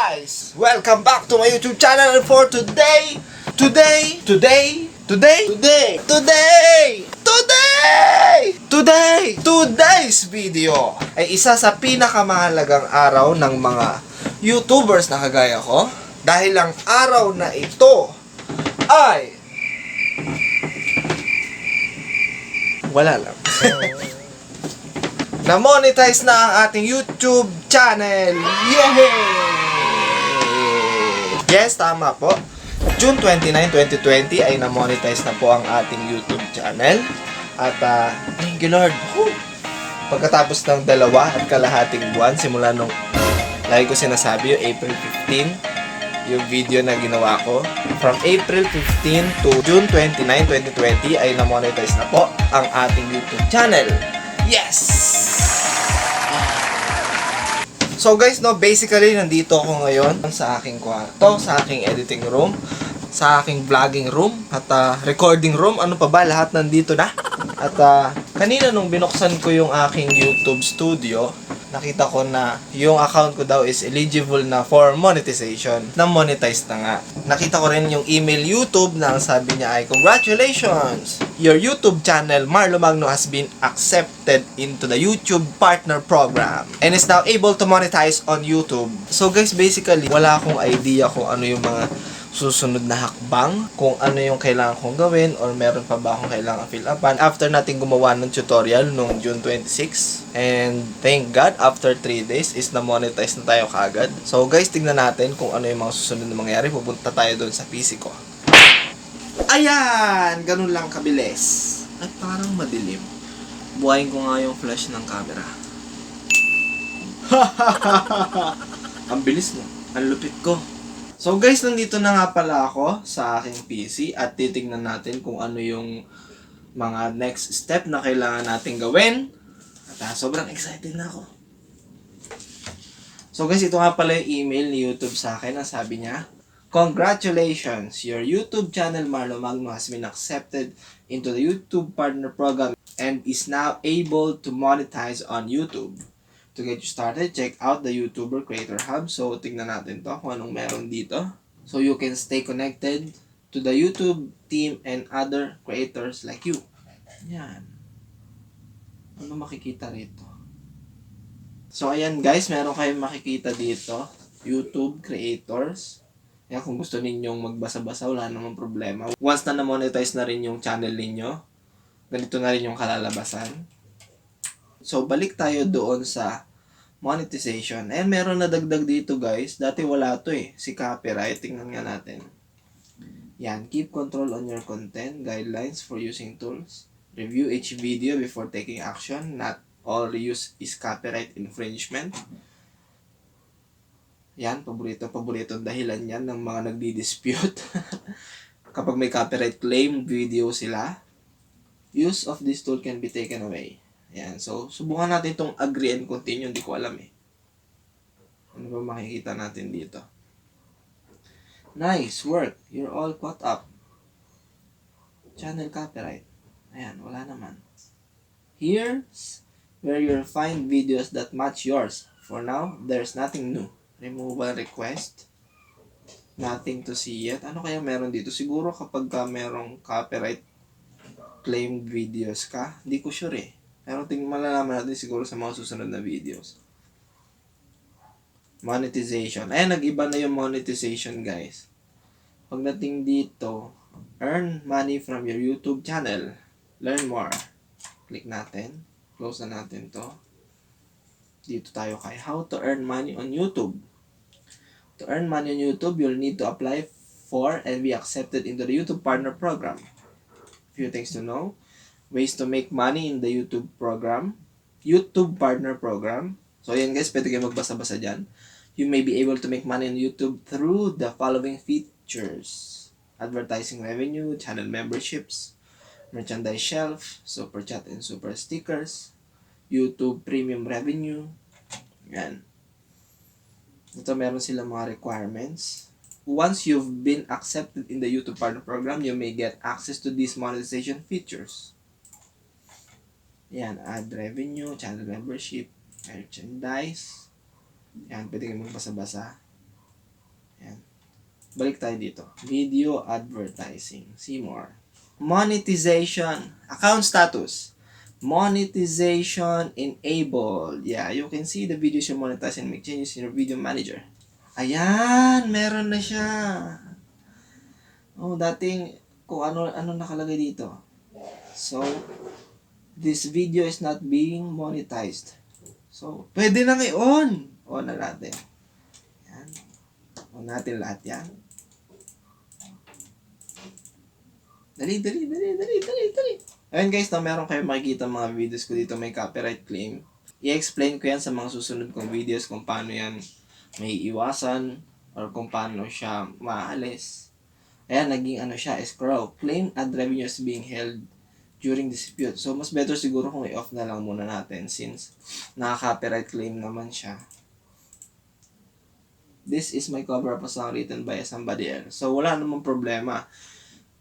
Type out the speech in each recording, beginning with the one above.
guys! Welcome back to my YouTube channel. And for today's video ay isa sa pinakamahalagang araw ng mga YouTubers na kagaya ko. Dahil ang araw na ito ay wala lang. Na-monetize na ang ating YouTube channel. Yay! Yes, tama po. June 29, 2020 ay na-monetize na po ang ating YouTube channel. At, thank you Lord. Pagkatapos ng 2.5 buwan, simula nung lagi ko sinasabi, yung April 15, yung video na ginawa ko. From April 15 to June 29, 2020 ay na-monetize na po ang ating YouTube channel. Yes! So guys, no, basically nandito ako ngayon sa aking kwarto, sa aking editing room, sa aking vlogging room, at recording room, ano pa ba, lahat nandito na. At kanina nung binuksan ko yung aking YouTube studio, nakita ko na yung account ko daw is eligible na for monetization. Na-monetize na nga. Nakita ko rin yung email YouTube na ang sabi niya ay, "Congratulations! Your YouTube channel, Marlo Magno, has been accepted into the YouTube Partner Program and is now able to monetize on YouTube." So guys, basically, wala akong idea kung ano yung mga susunod na hakbang, kung ano yung kailangan kong gawin, or meron pa ba akong kailangan fill upan. After natin gumawa ng tutorial noong June 26, and thank God, after 3 days is na-monetize na tayo kaagad. So guys, tignan natin kung ano yung mga susunod na mangyari. Pupunta tayo doon sa PC ko. Ayan! Ganun lang kabilis. At parang madilim. Buhayin ko nga yung flash ng camera. Ang bilis mo. Ang lupit ko. So guys, nandito na nga pala ako sa aking PC at titignan natin kung ano yung mga next step na kailangan natin gawin. At sobrang excited na ako. So guys, ito nga pala yung email ni YouTube sa akin. Ang sabi niya, "Congratulations! Your YouTube channel, Marlo Magno, has been accepted into the YouTube Partner Program and is now able to monetize on YouTube. To get you started, check out the YouTuber Creator Hub." So, tingnan natin to kung anong meron dito. So, you can stay connected to the YouTube team and other creators like you. Yan. Ano makikita rito? So, ayan guys, meron kayong makikita dito. YouTube Creators. Kaya kung gusto ninyong magbasa-basa, wala namang problema. Once na na-monetize na rin yung channel ninyo, ganito na rin yung kalalabasan. So, balik tayo doon sa monetization. Eh, meron na dagdag dito guys. Dati wala to eh. Si copyright. Tingnan nga natin. Yan. Keep control on your content. Guidelines for using tools. Review each video before taking action. Not all reuse is copyright infringement. Yan. Paborito dahilan yan ng mga nagdi-dispute. Kapag may copyright claim video sila, use of this tool can be taken away. Yan. So, subukan natin itong agree and continue. Hindi ko alam eh. Ano ba makikita natin dito? Nice work. You're all caught up. Channel copyright. Ayan, wala naman. Here's where you'll find videos that match yours. For now, there's nothing new. Removal request. Nothing to see yet. Ano kaya meron dito? Siguro kapag merong copyright claim videos ka, hindi ko sure eh. Pero malalaman natin siguro sa mga susunod na videos. Monetization. Ayan, nag-iba na yung monetization guys. Pagdating dito, earn money from your YouTube channel. Learn more. Click natin. Close na natin to. Dito tayo kay how to earn money on YouTube. To earn money on YouTube, you'll need to apply for and be accepted into the YouTube Partner Program. Few things to know. Ways to make money in the YouTube program. YouTube Partner Program. So, ayan guys, pwede kayo magbasa-basa dyan. You may be able to make money on YouTube through the following features: advertising revenue, channel memberships, merchandise shelf, super chat and super stickers, YouTube premium revenue. Yan. Ito meron silang mga requirements. Once you've been accepted in the YouTube Partner Program, you may get access to these monetization features. Yan, ad revenue, channel membership, merchandise. Yan, pwede kayo magbasa-basa. Ayan. Balik tayo dito. Video advertising. See more. Monetization. Account status. Monetization enabled. Yeah, you can see the videos you monetize and make changes in your video manager. Ayan, meron na siya. Oh, dating kung ano nakalagay dito. So, this video is not being monetized. So, pwede nang i-on. On na natin. Yan. On natin lahat yan. Dali. Ayun guys, na meron kayo makikita mga videos ko dito may copyright claim. I-explain ko yan sa mga susunod kong videos kung paano yan may iwasan or kung paano siya maalis. Ayan, naging siya, escrow. Claim ad revenue is being held during dispute. So, mas better siguro kung i-off na lang muna natin since naka-copyright claim naman siya. This is my cover of a song written by somebody else. So, wala namang problema.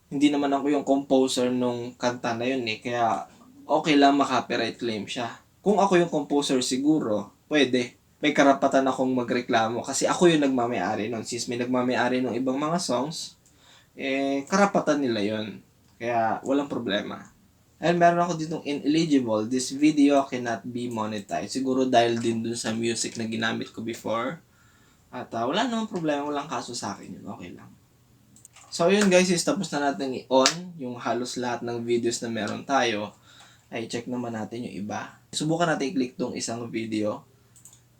Hindi naman ako yung composer nung kanta na yun eh. Kaya, okay lang maka-copyright claim siya. Kung ako yung composer siguro, pwede. May karapatan akong magreklamo kasi ako yung nagmamayari nun. Since may nagmamayari ng ibang mga songs, karapatan nila yon. Kaya, walang problema. And meron ako ditong ineligible. This video cannot be monetized. Siguro dahil din dun sa music na ginamit ko before. At wala namang problema. Walang kaso sa akin yun. Okay lang. So, yun guys, is tapos na natin i-on yung halos lahat ng videos na meron tayo. Ay, check naman natin yung iba. Subukan natin i-click tong isang video.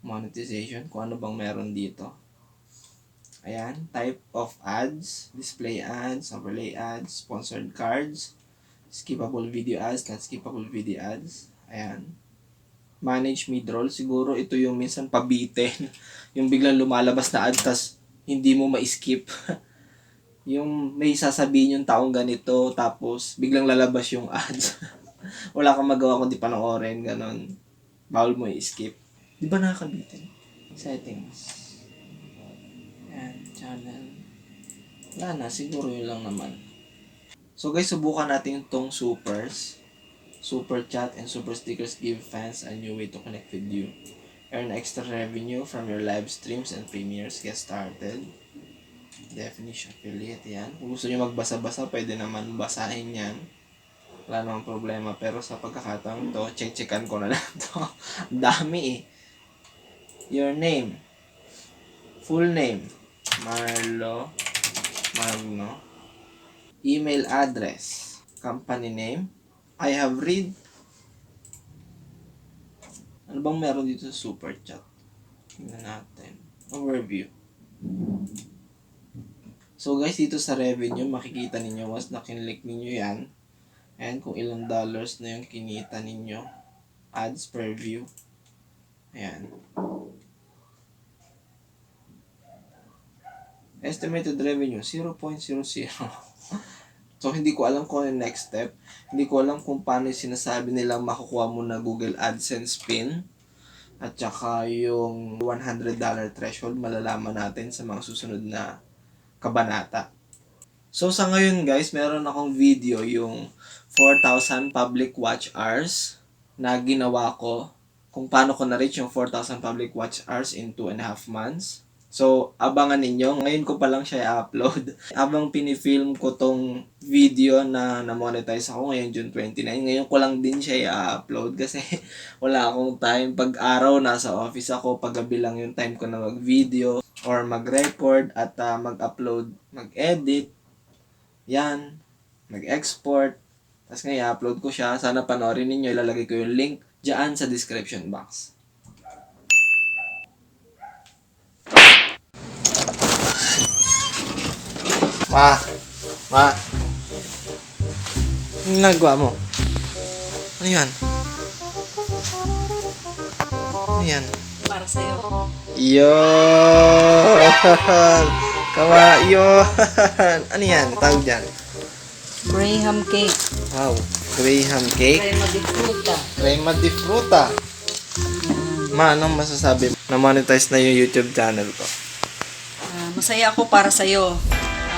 Monetization. Kung ano bang meron dito. Ayan, type of ads, display ads, overlay ads, sponsored cards, skippable video ads, not skippable video ads. Ayan. Manage mid-roll. Siguro ito yung minsan pabitin. Yung biglang lumalabas na ad, tas hindi mo ma-skip. Yung may sasabihin yung taong ganito, tapos biglang lalabas yung ads. Wala kang magawa kundi panoorin, ganon. Bawal mo i-skip. Di ba nakakabitin? Settings. Ayan, channel. Wala na, siguro yun lang naman. So guys, subukan natin itong supers. Super chat and super stickers give fans a new way to connect with you. Earn extra revenue from your live streams and premieres. Get started. Definition affiliate, yan. Kung gusto nyo magbasa-basa, pwede naman basahin yan. Wala namang problema. Pero sa pagkakataon to, check-checkan ko na lang to. Dami eh. Your name. Full name. Marlo Magno. Email address. Company name. I have read. Ano bang meron dito sa super chat? Tingnan natin. Overview. So guys, dito sa revenue, makikita ninyo once na kinlik ninyo yan. And kung ilang dollars na yung kinita ninyo. Ads per view. Ayan. Estimated revenue, 0.00. So, hindi ko alam kung ano yung next step. Hindi ko alam kung paano yung sinasabi nilang makukuha mo na Google AdSense PIN. At saka yung $100 threshold, malalaman natin sa mga susunod na kabanata. So, sa ngayon guys, meron akong video yung 4,000 public watch hours na ginawa ko. Kung paano ko na-reach yung 4,000 public watch hours in 2.5 months. So, abangan ninyo. Ngayon ko pa lang siya i-upload. Habang pinifilm ko tong video na na-monetize ako ngayon June 29, ngayon ko lang din siya i-upload kasi wala akong time. Pag-araw, nasa office ako. Pag-gabi lang yung time ko na mag-video or mag-record at mag-upload, mag-edit. Yan. Mag-export. Tapos ngayon, i-upload ko siya. Sana panoorin ninyo. Ilalagay ko yung link dyan sa description box. Ma! Anong nagawa mo? Ano yan? Ano yan? Para sa'yo. Yun! Yun! Ano yan? Tawag dyan? Graham cake. Wow! Graham cake? Crema de fruta. Crema de fruta. Ma, anong masasabi mo? Na-monetize na yung YouTube channel ko. Masaya ako para sa'yo.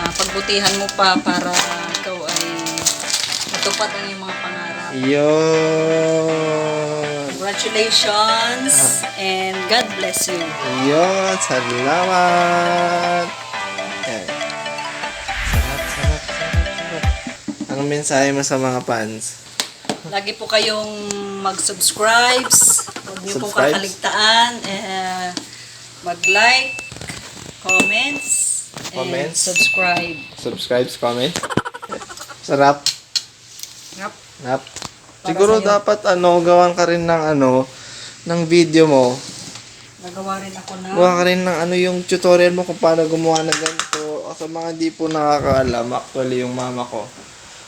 Pagbutihan mo pa para ikaw ay matupad ang iyong mga pangarap. Yun! Congratulations and God bless you. Yun! Salamat! Anong mensahe mo sa mga fans? Lagi po kayong mag-subscribe. Huwag niyo pong Subscribe? kakaligtaan. Mag-like, comments, and Comments? subscribe. Subscribe, comment. Sarap. Yep. Nap. Para Siguro sa'yo. dapat gawan ka rin ng ng video mo. Nagawa rin ako na. Gawa ka rin ng yung tutorial mo kung paano gumawa ng ganito. O sa mga di po nakakaalam, actually yung mama ko,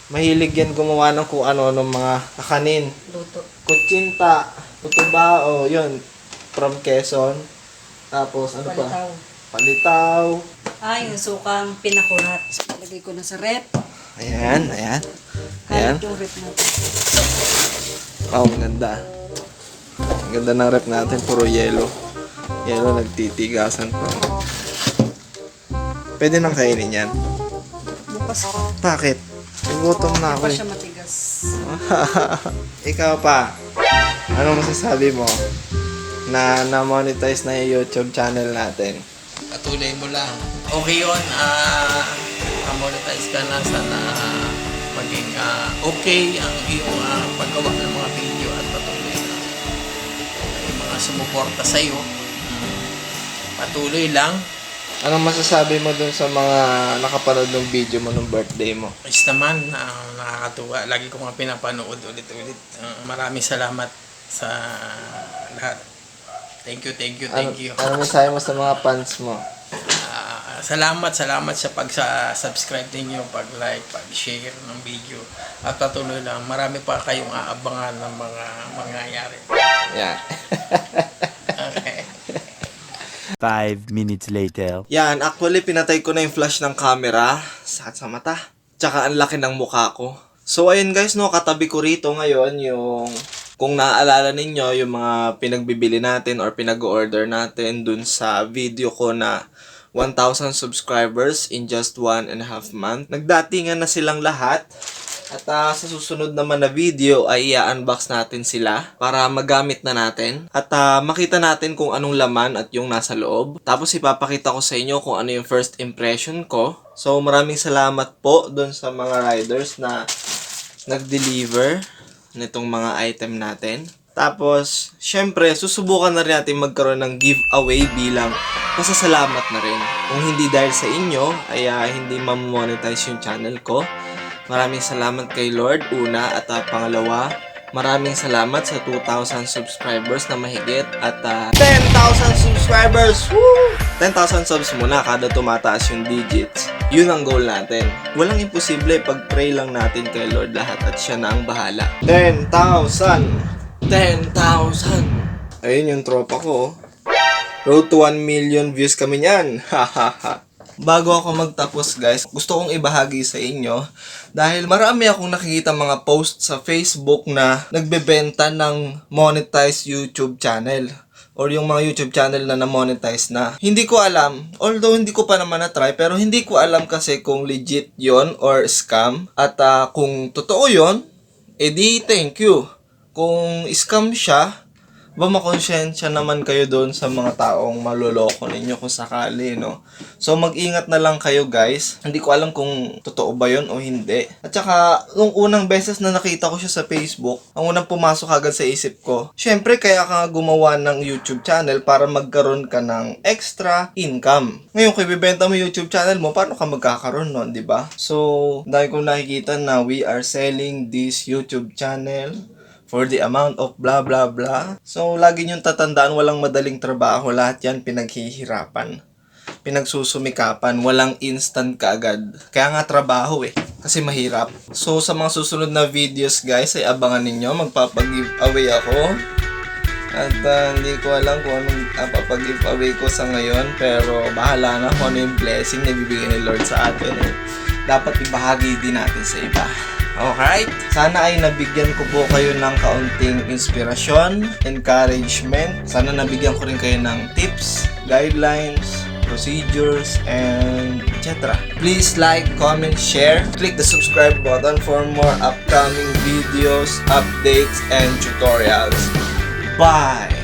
mahilig yan gumawa ng kung ano ng mga kakanin. Luto. Kutsinta, tutubao, yun. From Quezon. Tapos ano pa? Palitaw. Palitaw. Yung sukang pinakurat. Lagay ko na sa rep. Ayan. Ayan. Kahit yung rep natin. Oh, ang ganda. Ang ganda ng rep natin, puro yellow. Yellow, nagtitigasan pa. Pwede nang kainin yan. Bukas pa. Bakit? Nagutom na ako Pa eh. siya matigas. Ikaw pa. Ano masasabi mo na na-monetize na yung YouTube channel natin? Patuloy mo lang. Okay yun, monetize ka na, sana maging okay ang iyong paggawa ng mga video at patuloy na yung mga sumuporta sa'yo. Patuloy lang. Anong masasabi mo dun sa mga nakapanood ng video mo nung birthday mo? Ayos naman, nakakatuwa. Lagi ko mga pinapanood ulit-ulit. Maraming salamat sa lahat. Thank you. Ano mensahe mo sa mga fans mo? Salamat sa pag-subscribe ninyo, pag-like, pag-share ng video. At patuloy lang, marami pa kayong aabangan ng mga mangyayari. Yan. Okay. 5 minutes later. Yan, actually pinatay ko na yung flash ng camera. Sakit sa mata. Tsaka ang laki ng mukha ko. So ayun guys, katabi ko rito ngayon yung, kung naaalala ninyo, yung mga pinagbibili natin or pinag-order natin dun sa video ko na 1,000 subscribers in just 1.5 month. Nagdatingan na silang lahat. At sa susunod naman na video ay i-unbox natin sila para magamit na natin. At makita natin kung anong laman at yung nasa loob. Tapos ipapakita ko sa inyo kung ano yung first impression ko. So maraming salamat po dun sa mga riders na nag-deliver nitong mga item natin. Tapos, syempre, susubukan na rin natin magkaroon ng giveaway bilang pasasalamat na rin. Kung hindi dahil sa inyo, ay hindi mamonetize yung channel ko. Maraming salamat kay Lord, una, at pangalawa, maraming salamat sa 2,000 subscribers na mahigit at 10,000 subscribers! Woo! 10,000 subs muna kada tumataas yung digits. Yun ang goal natin. Walang imposible, pag-pray lang natin kay Lord lahat at siya na ang bahala. 10,000! 10,000! Ayun yung tropa ko. Road to 1 million views kami niyan. Hahaha. Bago ako magtapos guys, gusto kong ibahagi sa inyo dahil marami akong nakikita mga post sa Facebook na nagbebenta ng monetized YouTube channel or yung mga YouTube channel na na-monetize na. Hindi ko alam, although hindi ko pa naman na-try, pero hindi ko alam kasi kung legit yon or scam. At kung totoo yon, edi thank you. Kung scam siya, makonsensya naman kayo doon sa mga taong maloloko ninyo kung sakali, no? So, mag-ingat na lang kayo, guys. Hindi ko alam kung totoo ba yon o hindi. At saka, nung unang beses na nakita ko siya sa Facebook, ang unang pumasok agad sa isip ko, syempre, kaya ka gumawa ng YouTube channel para magkaroon ka ng extra income. Ngayon, kung ibibenta mo YouTube channel mo, paano ka magkakaroon nun, di ba? So, dahil ko nakikita na we are selling this YouTube channel for the amount of blah blah blah. So, lagi niyong tatandaan, walang madaling trabaho. Lahat yan pinaghihirapan. Pinagsusumikapan. Walang instant kaagad. Kaya nga trabaho kasi mahirap. So, sa mga susunod na videos guys, ay abangan ninyo. Magpapag-giveaway ako. At hindi ko alam kung anong papag-giveaway ko sa ngayon. Pero bahala na kung ano yung blessing na bibigay ni Lord sa atin. Dapat ibahagi din natin sa iba. Alright? Sana ay nabigyan ko po kayo ng kaunting inspirasyon, encouragement. Sana nabigyan ko rin kayo ng tips, guidelines, procedures, and etc. Please like, comment, share. Click the subscribe button for more upcoming videos, updates, and tutorials. Bye!